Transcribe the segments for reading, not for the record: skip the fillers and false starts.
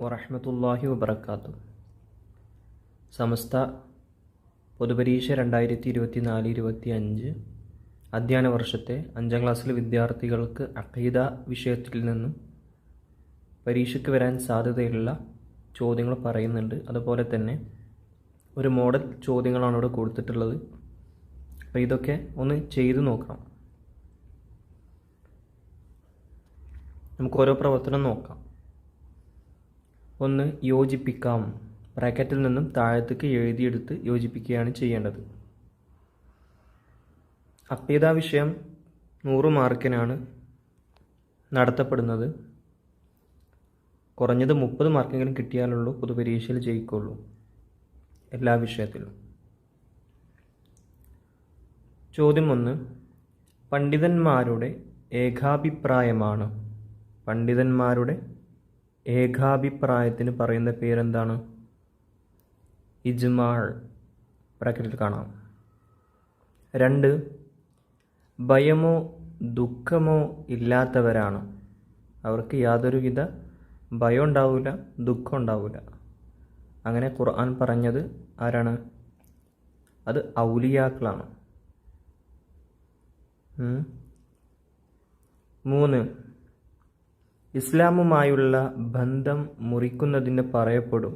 വറഹ്മത്തുള്ളാഹി വബറകാതുഹു. സമസ്ത പൊതുപരീക്ഷ 2024-25 അധ്യയന വർഷത്തെ 5ാം ക്ലാസ്സിലെ വിദ്യാർത്ഥികൾക്ക് അഖീദ വിഷയത്തിൽ നിന്നും പരീക്ഷയ്ക്ക് വരാൻ സാധ്യതയുള്ള ചോദ്യങ്ങൾ പറയുന്നുണ്ട്. അതുപോലെ തന്നെ ഒരു മോഡൽ ചോദ്യങ്ങളാണ് ഇവിടെ കൊടുത്തിട്ടുള്ളത്. അപ്പോൾ ഇതൊക്കെ ഒന്ന് ചെയ്തു നോക്കണം. നമുക്ക് ഓരോ പ്രവർത്തനം നോക്കാം. ഒന്ന്, യോജിപ്പിക്കാം. ബ്രാക്കറ്റിൽ നിന്നും താഴത്തേക്ക് എഴുതിയെടുത്ത് യോജിപ്പിക്കുകയാണ് ചെയ്യേണ്ടത്. അഖീദ വിഷയം 100 മാർക്കിനാണ് നടത്തപ്പെടുന്നത്. കുറഞ്ഞത് 30 മാർക്കെങ്കിലും കിട്ടിയാലുള്ളൂ പൊതുപരീക്ഷയിൽ ജയിക്കുള്ളൂ എല്ലാ വിഷയത്തിലും. ചോദ്യം 1, പണ്ഡിതന്മാരുടെ ഏകാഭിപ്രായമാണ്. പണ്ഡിതന്മാരുടെ ഏകാഭിപ്രായത്തിന് പറയുന്ന പേരെന്താണ്? ഇജ്മാഅ്. ബ്രാക്കറ്റിൽ കാണാം. 2, ഭയമോ ദുഃഖമോ ഇല്ലാത്തവരാണ്. അവർക്ക് യാതൊരുവിധ ഭയം ഉണ്ടാവില്ല, ദുഃഖം ഉണ്ടാവില്ല. അങ്ങനെ ഖുർആൻ പറഞ്ഞത് ആരാണ്? അത് ഔലിയാക്കളാണ്. 3, ഇസ്ലാമുമായുള്ള ബന്ധം മുറിക്കുന്നതിന് പറയപ്പെടും.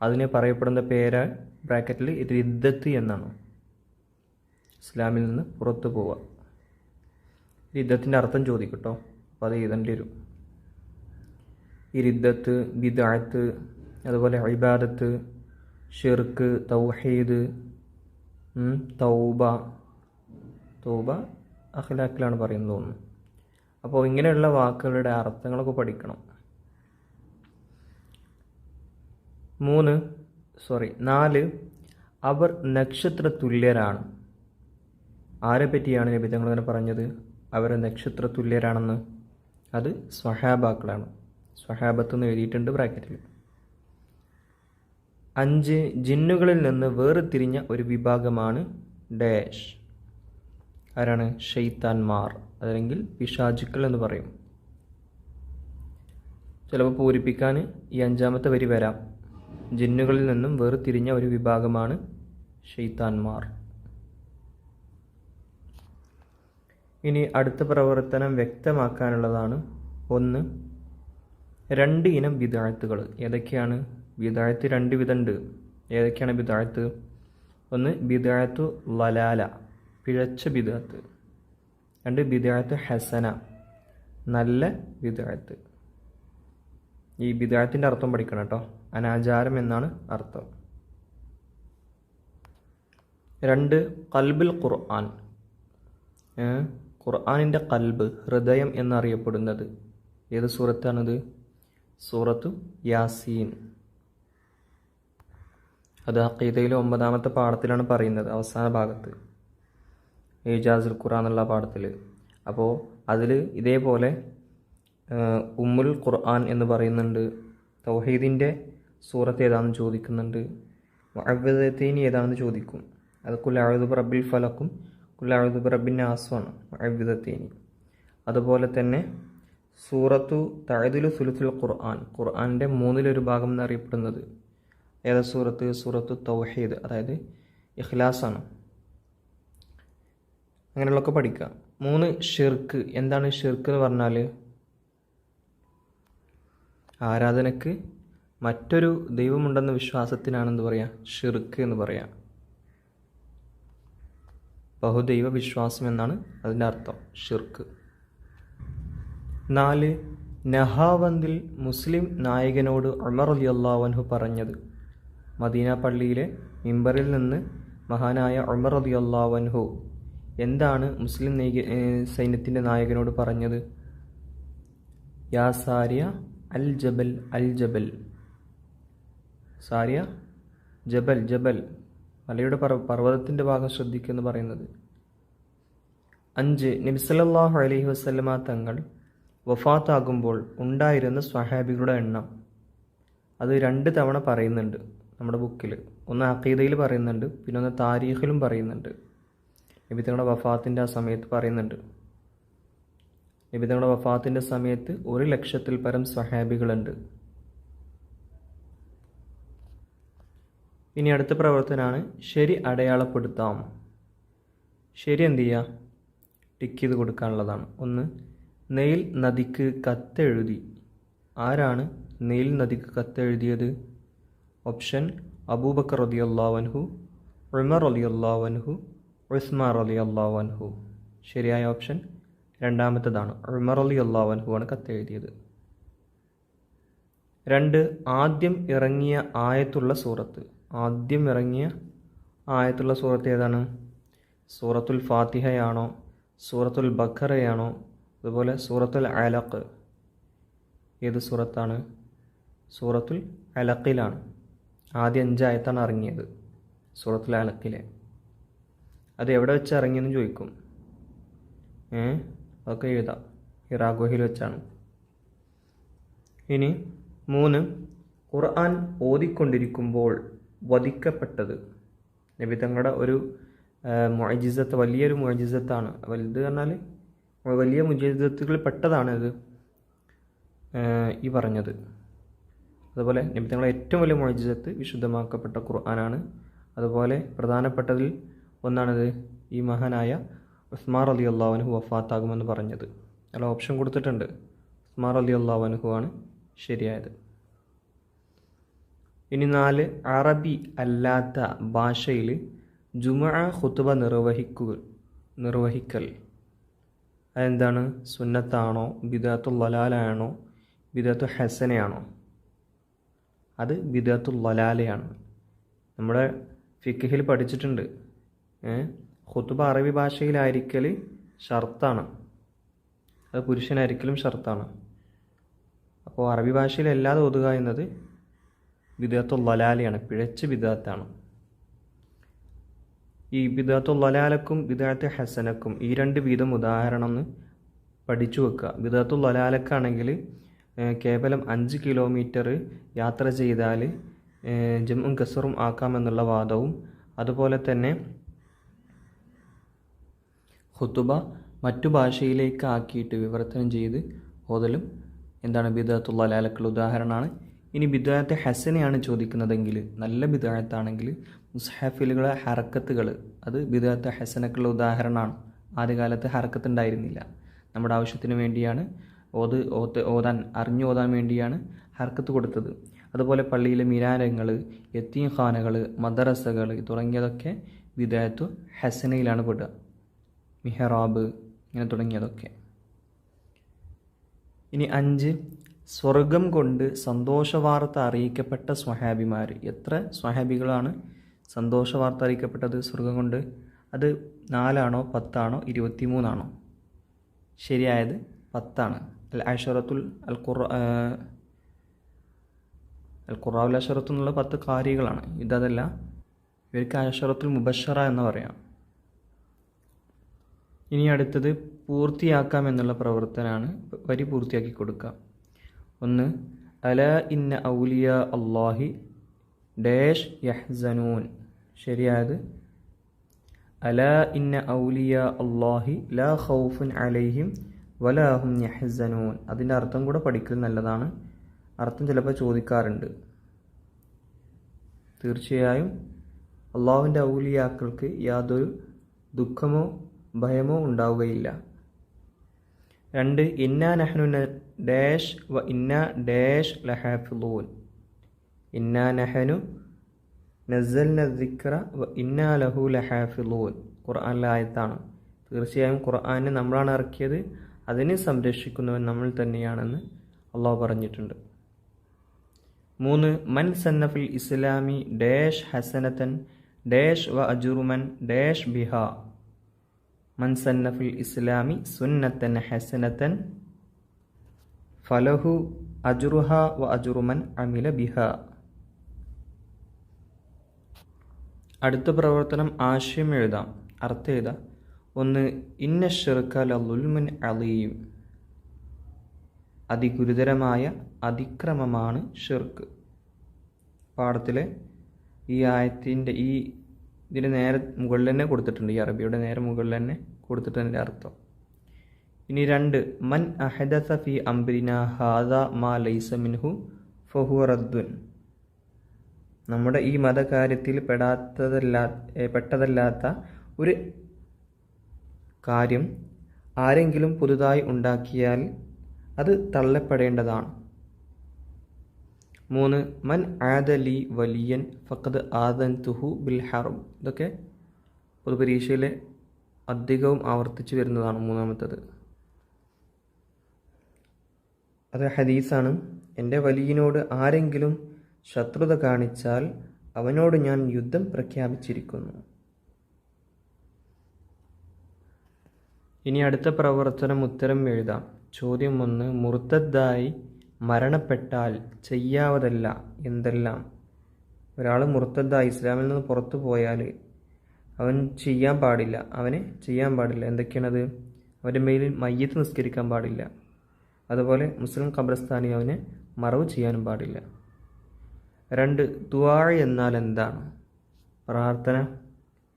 അതിനെ പറയപ്പെടുന്ന പേര് ബ്രാക്കറ്റിൽ റിദ്ദത്ത് എന്നാണ്. ഇസ്ലാമിൽ നിന്ന് പുറത്തു പോവുക. റിദ്ദത്തിൻ്റെ അർത്ഥം ചോദിക്കട്ടോ, അപ്പോൾ അത് എഴുതേണ്ടി വരും. ഈ റിദ്ദത്ത്, ബിദ്അത്ത്, അതുപോലെ ഇബാദത്ത്, ഷിർക്ക്, തൗഹീദ്, തൗബ അഖ്ലാഖിലാണ് പറയുന്നത് തോന്നുന്നു. അപ്പോൾ ഇങ്ങനെയുള്ള വാക്കുകളുടെ അർത്ഥങ്ങളൊക്കെ പഠിക്കണം. 4, അവർ നക്ഷത്ര തുല്യരാണ്. ആരെ പറ്റിയാണ് നബി തങ്ങൾ അങ്ങനെ പറഞ്ഞത് അവർ നക്ഷത്ര തുല്യരാണെന്ന്? അത് സ്വഹാബാക്കളാണ്. സ്വഹാബത്ത് എന്ന് എഴുതിയിട്ടുണ്ട് ബ്രാക്കറ്റിൽ. 5, ജിന്നുകളിൽ നിന്ന് വേർതിരിഞ്ഞ ഒരു വിഭാഗമാണ് ഡാഷ്. ആരാണ്? ഷെയ്ത്താൻമാർ, അല്ലെങ്കിൽ പിശാചുക്കൾ എന്ന് പറയും. ചിലപ്പോൾ പൂരിപ്പിക്കാൻ ഈ 5ാമത്തെ വരി വരാം. ജിന്നുകളിൽ നിന്നും വേർതിരിഞ്ഞ ഒരു വിഭാഗമാണ് ഷെയ്ത്താൻമാർ. ഇനി അടുത്ത പ്രവർത്തനം വ്യക്തമാക്കാനുള്ളതാണ്. 1, 2 ഇനം ബിദ്അത്തുകൾ. ഏതൊക്കെയാണ് ബിദ്അത്ത്? 2 വിധമുണ്ട്. ഏതൊക്കെയാണ് ബിദ്അത്ത്? 1, ബിദ്അത്തു ലലാല, പിഴച്ച ബിദ്അത്ത്. 2, ബിദ്അത്ത് ഹസന, നല്ല ബിദ്അത്ത്. ഈ ബിദ്അത്തിൻ്റെ അർത്ഥം പഠിക്കണം കേട്ടോ. അനാചാരം എന്നാണ് അർത്ഥം. 2, ഖൽബുൽ ഖുർആൻ. ഖുർആനിൻ്റെ ഖൽബ്, ഹൃദയം എന്നറിയപ്പെടുന്നത് ഏത് സൂറത്താണിത്? സൂറത്തു യാസീൻ. അത് അഖീദയിലെ 9ാമത്തെ പാഠത്തിലാണ് പറയുന്നത്, അവസാന ഭാഗത്ത്, ഇജാസുൽ ഖുർആൻ എന്നുള്ള പാഠത്തിൽ. അപ്പോൾ അതിൽ ഇതേപോലെ ഉമ്മുൽ ഖുർആൻ എന്ന് പറയുന്നുണ്ട്. തൗഹീദിൻ്റെ സൂറത്ത് ഏതാണെന്ന് ചോദിക്കുന്നുണ്ട്. മുഅവ്വിദത്തൈനി ഏതാണെന്ന് ചോദിക്കും. അത് ഖുൽ അഊദു ബിറബ്ബിൽ ഫലഖും ഖുൽ അഊദു ബിറബ്ബിൻ നാസുമാണ് മുഅവ്വിദത്തൈനി. അതുപോലെ തന്നെ സൂറത്തു തഅദിലു സുലുസുൽ ഖുർആൻ, ഖുർആൻ്റെ 1/3 ഭാഗം എന്നറിയപ്പെടുന്നത് ഏതാ സൂറത്ത്? സൂറത്തു തൗഹീദ്, അതായത് ഇഖ്ലാസാണ്. അങ്ങനെയുള്ളതൊക്കെ പഠിക്കുക. 3, ഷിർക്ക്. എന്താണ് ഷിർക്ക് എന്ന് പറഞ്ഞാൽ? ആരാധനക്ക് മറ്റൊരു ദൈവമുണ്ടെന്ന വിശ്വാസത്തിനാണെന്ന് പറയാം ഷിർക്ക് എന്ന് പറയാം. ബഹുദൈവ വിശ്വാസം എന്നാണ് അതിൻ്റെ അർത്ഥം, ഷിർക്ക്. 4, നഹാവന്തിൽ മുസ്ലിം നായകനോട് ഉമർ റളിയല്ലാഹു അൻഹു പറഞ്ഞത്. മദീന പള്ളിയിലെ മിമ്പറിൽ നിന്ന് മഹാനായ ഉമർ റളിയല്ലാഹു അൻഹു എന്താണ് മുസ്ലിം സൈന്യത്തിൻ്റെ നായകനോട് പറഞ്ഞത്? യാ സാരിയ അൽ ജബൽ അൽ ജബൽ. സാരിയ, ജബൽ ജബൽ, മലയുടെ പർവ്വതത്തിൻ്റെ ഭാഗം ശ്രദ്ധിക്കുമെന്ന് പറയുന്നത്. 5, നബി സല്ലല്ലാഹു അലൈഹി വസല്ലമ തങ്ങൾ വഫാത്താകുമ്പോൾ ഉണ്ടായിരുന്ന സ്വഹാബികളുടെ എണ്ണം. അത് 2 തവണ പറയുന്നുണ്ട് നമ്മുടെ ബുക്കിൽ. ഒന്ന് അഖീദയിൽ പറയുന്നുണ്ട്, പിന്നെ ഒന്ന് താരീഖിലും പറയുന്നുണ്ട്. നബി തങ്ങളുടെ വഫാത്തിൻ്റെ ആ സമയത്ത് പറയുന്നുണ്ട്. നബി തങ്ങളുടെ വഫാത്തിൻ്റെ സമയത്ത് 1,00,000-ൽ പരം സ്വഹാബികളുണ്ട്. ഇനി അടുത്ത പ്രവർത്തനമാണ് ശരി അടയാളപ്പെടുത്താം. ശരി എന്ത് ചെയ്യുക? ടിക്ക് ചെയ്ത് കൊടുക്കാനുള്ളതാണ്. ഒന്ന്, നൈൽ നദിക്ക് കത്തെഴുതി. ആരാണ് നൈൽ നദിക്ക് കത്തെഴുതിയത്? ഓപ്ഷൻ അബൂബക്കർ റളിയല്ലാഹു അൻഹു, ഉമർ റളിയല്ലാഹു അൻഹു, ഉസ്മാൻ റളിയല്ലാഹു അൻഹു. ശരിയായ ഓപ്ഷൻ രണ്ടാമത്തേതാണ്. ഉമർ റളിയല്ലാഹു അൻഹു ആണ് കത്തെഴുതിയത്. 2, ആദ്യം ഇറങ്ങിയ ആയത്തുള്ള സൂറത്ത്. ആദ്യം ഇറങ്ങിയ ആയത്തുള്ള സൂറത്ത് ഏതാണ്? സൂറത്തുൽ ഫാത്തിഹയാണോ, സൂറത്തുൽ ബഖറയാണോ, അതുപോലെ സൂറത്തുൽ അലഖ്? ഏത് സൂറത്താണ്? സൂറത്തുൽ അലഖിലാണ്. ആദ്യം 5 ആയത്താണ് ഇറങ്ങിയത് സൂറത്തുൽ അലഖിലെ. അത് എവിടെ വെച്ച് ഇറങ്ങിയെന്ന് ചോദിക്കും. അതൊക്കെ എഴുതാം. ഹിറാ ഗുഹയിൽ വെച്ചാണ്. ഇനി 3, ഖുർആൻ ഓതിക്കൊണ്ടിരിക്കുമ്പോൾ വധിക്കപ്പെട്ടത്. നബി തങ്ങളുടെ ഒരു മുഅ്ജിസത്ത്, വലിയൊരു മുഅ്ജിസത്താണ്. വലുത് പറഞ്ഞാൽ വലിയ മുഅ്ജിസത്തുകളിൽ പെട്ടതാണ് ഇത് ഈ പറഞ്ഞത്. അതുപോലെ നബി തങ്ങളുടെ ഏറ്റവും വലിയ മുഅ്ജിസത്ത് വിശുദ്ധമാക്കപ്പെട്ട ഖുർആനാണ്. അതുപോലെ പ്രധാനപ്പെട്ടതിൽ ഒന്നാണിത്, ഈ മഹാനായ ഉസ്മാൻ റളിയല്ലാഹു അൻഹു വഫാത്താകുമെന്ന് പറഞ്ഞത്. അല്ല, ഓപ്ഷൻ കൊടുത്തിട്ടുണ്ട്. ഉസ്മാൻ റളിയല്ലാഹു അൻഹു ആണ് ശരിയായത്. ഇനി 4, അറബി അല്ലാത്ത ഭാഷയിൽ ജുമുഅ ഖുതുബ നിർവഹിക്കൽ. അതെന്താണ്? സുന്നത്താണോ, ബിദ്അത്തുൽ ളലാലയാണോ, ബിദ്അത്തു ഹസനയാണോ? അത് ബിദ്അത്തുൽ ളലാലയാണ്. നമ്മുടെ ഫിഖ്ഹിൽ പഠിച്ചിട്ടുണ്ട്. ഖുതുബ അറബി ഭാഷയിലായിരിക്കൽ ഷർത്താണ്. അത് പുരുഷനായിരിക്കലും ഷർത്താണ്. അപ്പോൾ അറബി ഭാഷയിലല്ലാതെ ഓതുക എന്നത് ബിദ്അത്തുൽ ളലാലയാണ്, പിഴച്ച ബിദ്അത്താണ്. ഈ ബിദ്അത്തുൽ ളലാലക്കും ബിദ്അത്ത് ഹസനക്കും ഈ 2 വീതം ഉദാഹരണം പഠിച്ചു വെക്കുക. ബിദ്അത്തുൽ ളലാലക്കാണെങ്കിൽ കേവലം 5 കിലോമീറ്റർ യാത്ര ചെയ്താൽ ജംഉം കസറും ആക്കാമെന്നുള്ള വാദവും, അതുപോലെ തന്നെ ഖുതുബ മറ്റു ഭാഷയിലേക്ക് ആക്കിയിട്ട് വിവർത്തനം ചെയ്ത് ഓതലും എന്താണ്? ബിദ്അത്തുൽ ളലാലക്കുള്ള ഉദാഹരണമാണ്. ഇനി ബിദ്അത്ത് ഹസനയാണ് ചോദിക്കുന്നതെങ്കിൽ, നല്ല ബിദ്അത്താണെങ്കിൽ മുസ്ഹഫിലുകളെ ഹറക്കത്തുകൾ, അത് ബിദ്അത്ത് ഹസനക്കുള്ള ഉദാഹരണമാണ്. ആദ്യകാലത്ത് ഹറക്കത്ത് ഉണ്ടായിരുന്നില്ല. നമ്മുടെ ആവശ്യത്തിന് വേണ്ടിയാണ് ഓതാൻ അറിഞ്ഞു ഓതാൻ വേണ്ടിയാണ് ഹർക്കത്ത് കൊടുത്തത്. അതുപോലെ പള്ളിയിലെ മിനാരങ്ങൾ, യത്തീംഖാനകൾ, മദ്രസകൾ തുടങ്ങിയതൊക്കെ ബിദ്അത്തു ഹസനയിലാണ് പെടുക. മിഹ്റാബ് ഇങ്ങനെ തുടങ്ങിയതൊക്കെ. ഇനി 5, സ്വർഗം കൊണ്ട് സന്തോഷവാർത്ത അറിയിക്കപ്പെട്ട സ്വഹാബിമാർ. എത്ര സ്വഹാബികളാണ് സന്തോഷവാർത്ത അറിയിക്കപ്പെട്ടത് സ്വർഗം കൊണ്ട്? അത് 4 ആണോ 10 ആണോ 23 ആണോ? ശരിയായത് 10 ആണ്. അൽ ഖുറാഉൽ അശറത്തു എന്നുള്ള 10 കാരികളാണ്. ഇതല്ല, ഇവർക്ക് അശറത്തുൽ മുബശ്ശറ എന്ന് പറയാം. ഇനി അടുത്തത് പൂർത്തിയാക്കാം എന്നുള്ള പ്രവർത്തനമാണ്. വരി പൂർത്തിയാക്കി കൊടുക്കുക. 1, അല ഇന്ന ഔലിയ അല്ലാഹി ഡാഷ് യഹ്സനൂൻ. ശരിയായത് അല ഇന്ന ഔലിയ അല്ലാഹി ലാ ഖൗഫുൻ അലൈഹിം വലാ ഹും യഹ്സനൂൻ. അതിൻ്റെ അർത്ഥം കൂടെ പഠിക്കൽ നല്ലതാണ്. അർത്ഥം ചിലപ്പോൾ ചോദിക്കാറുണ്ട്. തീർച്ചയായും അള്ളാഹുവിൻ്റെ ഔലിയാക്കൾക്ക് യാതൊരു ദുഃഖമോ ഭയമോ ഉണ്ടാവുകയില്ല. 2, ഇന്നാ നഹ്നു ഡാഷ് വ ഇന്നാ ഡാഷ് ലഹാഫിളൂൻ. ഇന്നാ നഹ്നു നസ്സൽന ദിക്ര വ ഇന്നാ ലഹു ലഹാഫിളൂൻ. ഖുർആനിലെ ആയത്താണ്. തീർച്ചയായും ഖുർആനെ നമ്മളാണ് ഇറക്കിയത്, അതിനെ സംരക്ഷിക്കുന്നവൻ നമ്മൾ തന്നെയാണെന്ന് അള്ളാഹു പറഞ്ഞിട്ടുണ്ട്. 3, മൻ സന്നഫിൽ ഇസ്ലാമി ഡാഷ് ഹസനത്തൻ ഡാഷ് വ അജുറുമൻ ഡാഷ് ബിഹ. മൻ സന്നഫിൽ ഇസ്ലാമി സുന്നത്തൻ ഹസനത്തൻ ഫലഹു അജുറുഹ വ അജുറുമൻ അമില ബിഹ. അടുത്ത പ്രവർത്തനം ആശയം എഴുതാം, അർത്ഥം എഴുതാം. 1, ഇന്ന ശിർക ലളുൽമുൻ അലീം. അതിഗുരുതരമായ അതിക്രമമാണ് ഷിർക്ക്. പാഠത്തിലെ ഈ ആയത്തിൻ്റെ ഇതിന് നേരെ മുകളിൽ തന്നെ കൊടുത്തിട്ടുണ്ട്. ഈ അറബിയുടെ നേരെ മുകളിൽ തന്നെ കൊടുത്തിട്ടുണ്ട് അർത്ഥം. ഇനി 2, മൻ അഹദസ ഫി അംരിനാ ഹാദാ മാ ലൈസ മിൻഹു ഫഹുവ റദ്ദുൻ. നമ്മുടെ ഈ മതകാര്യത്തിൽ പെട്ടതല്ലാത്ത ഒരു കാര്യം ആരെങ്കിലും പുതുതായി ഉണ്ടാക്കിയാൽ അത് തള്ളപ്പെടേണ്ടതാണ്. 3, മൻ ആദലി വലിയൻ ഫഖദ് ആദൻതുഹു ബിൽ ഹർബ്. ഇതൊക്കെ പൊതുപരീക്ഷയിലെ അധികവും ആവർത്തിച്ചു വരുന്നതാണ്. 3-മത്തേത് അത് ഹദീസാണ്. എൻ്റെ വലിയനോട് ആരെങ്കിലും ശത്രുത കാണിച്ചാൽ അവനോട് ഞാൻ യുദ്ധം പ്രഖ്യാപിച്ചിരിക്കുന്നു. ഇനി അടുത്ത പ്രവർത്തനം ഉത്തരം എഴുതാം. ചോദ്യം 1, മുർത്തദ്ദായി മരണപ്പെട്ടാൽ ചെയ്യാവതല്ല എന്തെല്ലാം? ഒരാൾ മുർത്തദ്ദായി ഇസ്ലാമിൽ നിന്ന് പുറത്തു പോയാൽ അവനെ ചെയ്യാൻ പാടില്ല. എന്തൊക്കെയാണത്? അവൻ്റെ മേലിൽ മയ്യത്ത് നിസ്കരിക്കാൻ പാടില്ല. അതുപോലെ മുസ്ലിം ഖബർസ്ഥാനിൽ അവനെ മറവ് ചെയ്യാനും പാടില്ല. 2, ദുആ എന്നാൽ എന്താണ്? പ്രാർത്ഥന.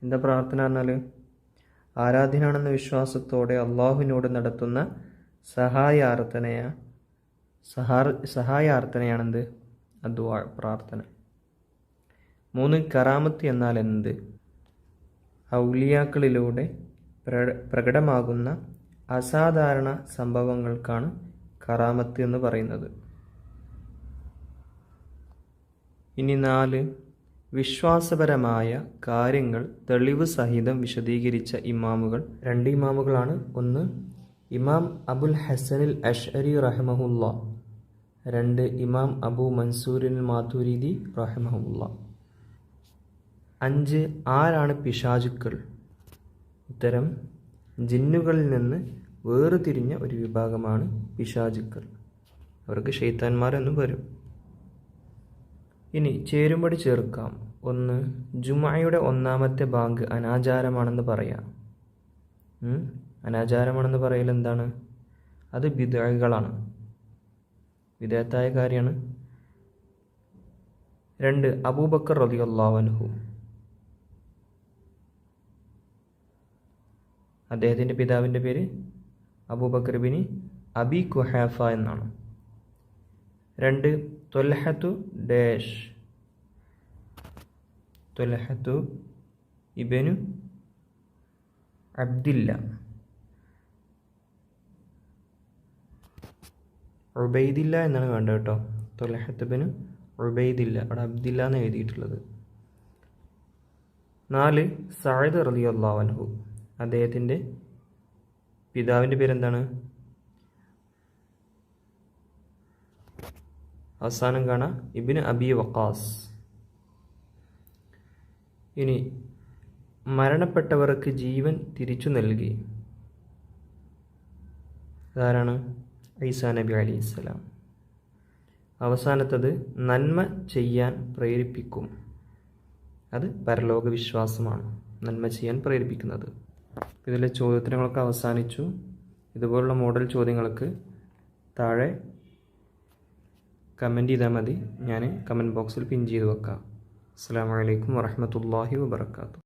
എന്താ പ്രാർത്ഥന എന്നാൽ? ആരാധ്യനാണെന്ന വിശ്വാസത്തോടെ അള്ളാഹുവിനോട് നടത്തുന്ന സഹായാർത്ഥനയാണെന്ത്? ദുആ, പ്രാർത്ഥന. 3, കറാമത്ത് എന്നാൽ എന്ത്? ഔലിയാക്കളിലൂടെ പ്രകടമാകുന്ന അസാധാരണ സംഭവങ്ങൾക്കാണ് കറാമത്ത് എന്ന് പറയുന്നത്. ഇനി 4, വിശ്വാസപരമായ കാര്യങ്ങൾ തെളിവ് സഹിതം വിശദീകരിച്ച ഇമാമുകൾ. 2 ഇമാമുകളാണ്. 1, ഇമാം അബുൽ ഹസനിൽ അശ്അരി റഹിമഹുല്ലാ. 2, ഇമാം അബു മൻസൂരിൽ മാതുരിദി റഹിമഹുല്ലാ. 5, ആരാണ് പിശാചുക്കൾ? ഉത്തരം, ജിന്നുകളിൽ നിന്ന് വേറുതിരിഞ്ഞ ഒരു വിഭാഗമാണ് പിശാചുക്കൾ. അവർക്ക് ശൈത്താന്മാർ എന്നും വരും. ഇനി ചേരുംപടി ചേർക്കാം. 1, ജുമുഅയുടെ 1-മത്തെ ബാങ്ക് അനാചാരമാണെന്ന് പറയാം. അനാചാരമാണെന്ന് പറയൽ എന്താണ്? അത് ബിദ്അകളാണ്, വിദഅത്തായ കാര്യമാണ്. 2, അബൂബക്കർ റളിയല്ലാഹു അൻഹു, അദ്ദേഹത്തിൻ്റെ പിതാവിൻ്റെ പേര് അബൂബക്കർ ബിൻ അബി ഖുഹാഫ എന്നാണ്. 2, ത്വൽഹത്തു ഡാഷ്, ത്വൽഹത്തു ഇബ്നു അബ്ദില്ല, ഉബൈദില്ല എന്നാണ് വേണ്ടത് കേട്ടോ. ത്വൽഹത്ത് ഇബ്നു ഉബൈദില്ല, അവിടെ അബ്ദില്ല എന്ന് എഴുതിയിട്ടുള്ളത്. 4, സഅദ് റളിയല്ലാഹു അൻഹു, അദ്ദേഹത്തിൻ്റെ പിതാവിൻ്റെ പേരെന്താണ്? അവസാനം കാണാം ഇബ്നു അബി വഖാസ്. ഇനി മരണപ്പെട്ടവർക്ക് ജീവൻ തിരിച്ചു നൽകി. അതാരാണ്? ഈസാ നബി അലൈഹിസ്സലാം. അവസാനത്തത് നന്മ ചെയ്യാൻ പ്രേരിപ്പിക്കും. അത് പരലോക വിശ്വാസമാണ്, നന്മ ചെയ്യാൻ പ്രേരിപ്പിക്കുന്നത്. ഇതിലെ ചോദ്യോത്തരങ്ങളൊക്കെ അവസാനിച്ചു. ഇതുപോലുള്ള മോഡൽ ചോദ്യങ്ങൾക്ക് താഴെ കമൻറ്റ് ചെയ്താൽ മതി. ഞാൻ കമൻറ്റ് ബോക്സിൽ പിൻ ചെയ്ത് വെക്കാം. അസ്സലാമു അലൈക്കും വറഹ്മത്തുള്ളാഹി വബറകാതുഹു.